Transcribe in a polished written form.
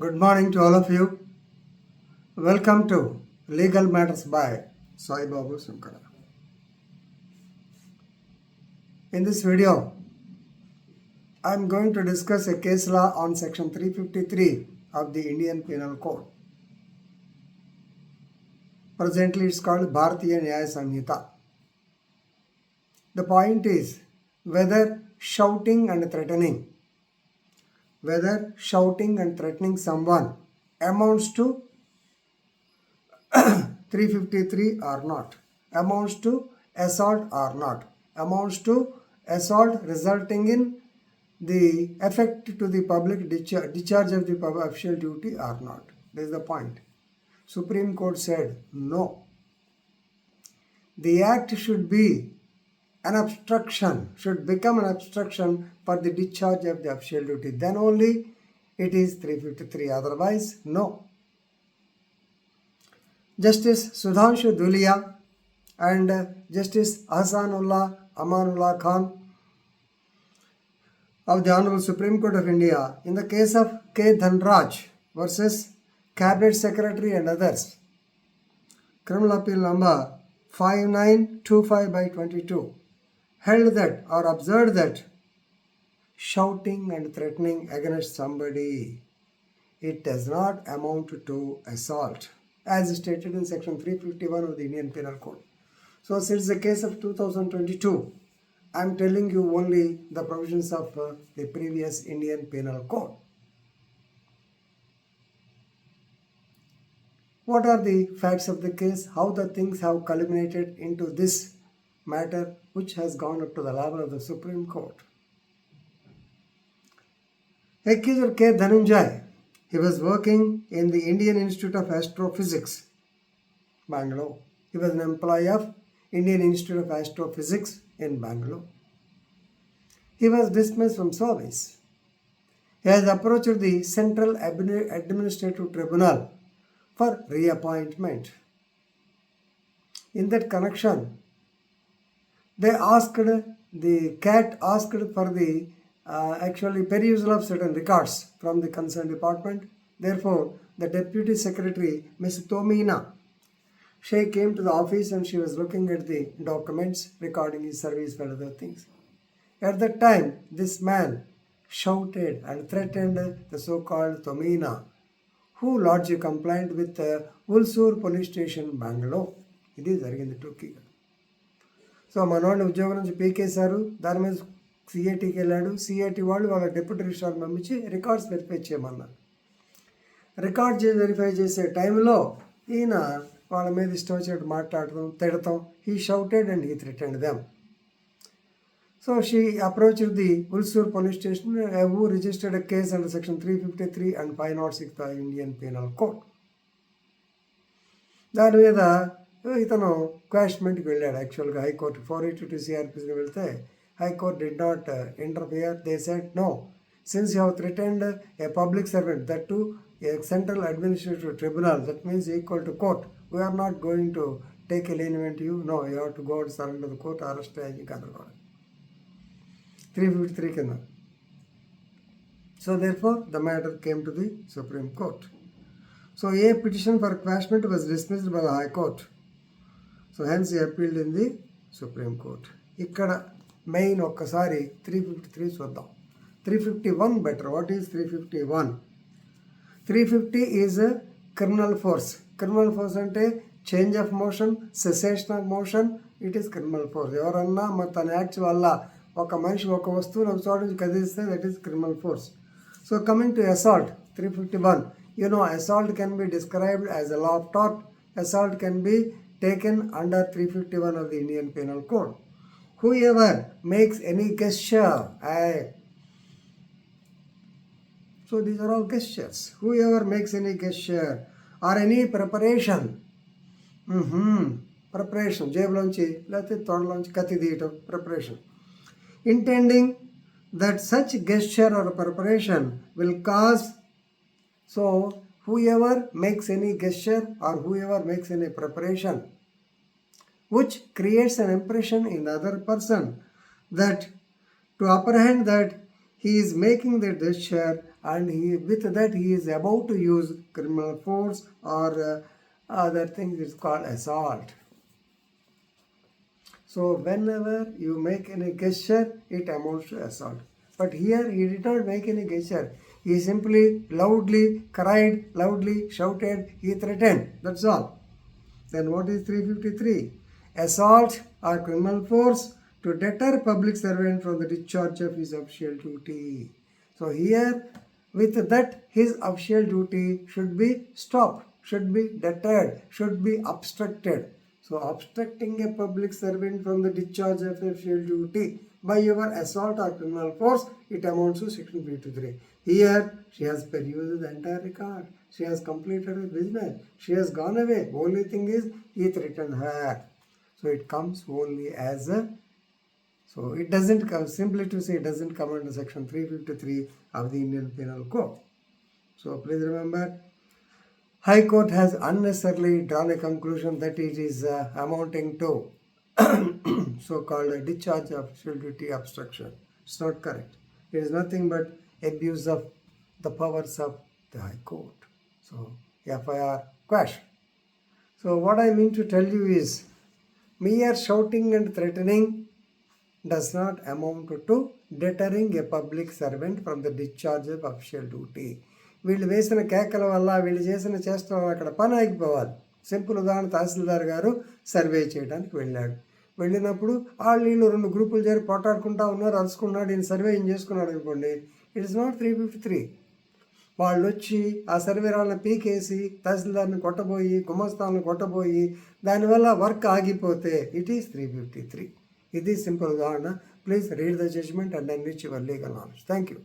Good morning to all of you. Welcome to Legal Matters by Sai Babu Sankara. In this video, I am going to discuss a case law on section 353 of the Indian Penal Code. Presently it's called Bharatiya Nyaya Samhita. The point is whether shouting and threatening someone amounts to 353 or not, amounts to assault or not, amounts to assault resulting in the effect to the public discharge of the official duty or not. This is the point. Supreme Court said no. The act should be an obstruction, should become an obstruction for the discharge of the official duty. Then only it is 353. Otherwise, no. Justice Sudhanshu Dhulia and Justice Ahsanullah Amanullah Khan of the Honorable Supreme Court of India in the case of K. Dhanraj versus Cabinet Secretary and others, Criminal Appeal number 5925/22, held that or observed that shouting and threatening against somebody, it does not amount to assault, as stated in section 351 of the Indian Penal Code. So since the case of 2022, I am telling you only the provisions of the previous Indian Penal Code. What are the facts of the case? How the things have culminated into this matter which has gone up to the level of the Supreme Court. Accuser K. Dhanunjay, he was working in the Indian Institute of Astrophysics, Bangalore. He was an employee of Indian Institute of Astrophysics in Bangalore. He was dismissed from service. He has approached the Central Administrative Tribunal for reappointment. In that connection, they asked, the CAT asked for the perusal of certain records from the concerned department. Therefore, the Deputy Secretary, Ms. Thomeens, she came to the office and she was looking at the documents regarding his service and other things. At that time, this man shouted and threatened the so-called Thomeens, who lodged a complaint with Ulsur Police Station, Bangalore. It is జరిగింది టూకీగా. So మనోడిని ఉద్యోగం నుంచి పీకేశారు. దాని మీద సిఐటికి వెళ్ళాడు. CIT వాళ్ళు వాళ్ళ deputy registrar పంపించి records verify చేయమన్నారు. రికార్డ్ వెరిఫై చేసే టైంలో ఈయన వాళ్ళ మీద ఇష్టం వచ్చినట్టు మాట్లాడటం, తిడతాం. He shouted and he threatened them. So she approached the Ulsur Police Station, who registered a case under section 353 and 506 of the Indian Penal Code. దాని మీద ఇతను క్వాష్మెంట్కి వెళ్ళాడు. యాక్చువల్గా హైకోర్టు 482 CRPCకి వెళ్తే high court did not interfere. They said no. Since you have threatened a public servant, that too a central administrative tribunal, that means equal to court, we are not going to take a lenient view. No, you have to go and surrender the court, arrest and కదలకూడదు. 353 కింద. So therefore, the matter came to the Supreme Court. So a petition for quashment was dismissed by the High Court. So hence he appealed in the Supreme Court. ఇక్కడ main ఒక్కసారి 353 చూద్దాం. 351 better. What is 351? 350 is a criminal force. Criminal force అంటే change of motion, cessation of motion, it is criminal force. ఎవరన్నా మరి తన acts వల్ల ఒక మనిషి ఒక వస్తువుని ఒక చోట నుంచి కదిలిస్తే that is criminal force. So coming to assault 351, you know, assault can be described as a law of tort. Assault can be taken under 351 of the Indian Penal Code. Whoever makes any gesture, so these are all gestures. Whoever makes any gesture or any preparation, preparation, జేబులోంచి లేకపోతే తొడలోంచి కత్తి తీయటం, preparation, intending that such gesture or preparation will cause, so whoever makes any gesture or whoever makes any preparation which creates an impression in the other person that to apprehend that he is making the gesture and with that he is about to use criminal force or other things. It's called assault. So whenever you make any gesture, it amounts to assault. But here he did not make any gesture. He simply loudly cried, loudly shouted, he threatened. That's all. Then what is 353? Assault or criminal force to deter public servant from the discharge of his official duty. So here, with that, his official duty should be stopped, should be deterred, should be obstructed. So obstructing a public servant from the discharge of official duty by your assault or criminal force, it amounts to section 53. Here, she has perused the entire record. She has completed her business. She has gone away. Only thing is, he threatened her. So it comes only as a, so it doesn't come, simply to say it doesn't come under section 353 of the Indian Penal Code. So please remember, High Court has unnecessarily drawn a conclusion that it is amounting to so-called discharge of official duty obstruction. It's not correct. It is nothing but abuse of the powers of the High Court. So, FIR quash. So, what I mean to tell you is, mere shouting and threatening does not amount to deterring a public servant from the discharge of official duty. వీళ్ళు వేసిన కేకల వల్ల, వీళ్ళు చేసిన చేష్టల వల్ల అక్కడ పని ఆగిపోవాలి. Simple ఉదాహరణ, తహసీల్దార్ గారు సర్వే చేయడానికి వెళ్ళాడు. వెళ్ళినప్పుడు వీళ్ళు 2 గ్రూపులు చేరి పోటాడుకుంటా ఉన్నారు, అరుచుకున్నాడు, ఈయన సర్వే చేసుకున్నాడు అనుకోండి, ఇట్ ఇస్ నాట్ 353. వాళ్ళు వచ్చి ఆ సర్వే వాళ్ళని పీకేసి తహసీల్దార్ని కొట్టబోయి, గుమస్తాలను కొట్టబోయి, దానివల్ల వర్క్ ఆగిపోతే ఇట్ ఈస్ 353. ఇది సింపుల్ ఉదాహరణ. Please read the judgment and enrich your legal knowledge. Thank you.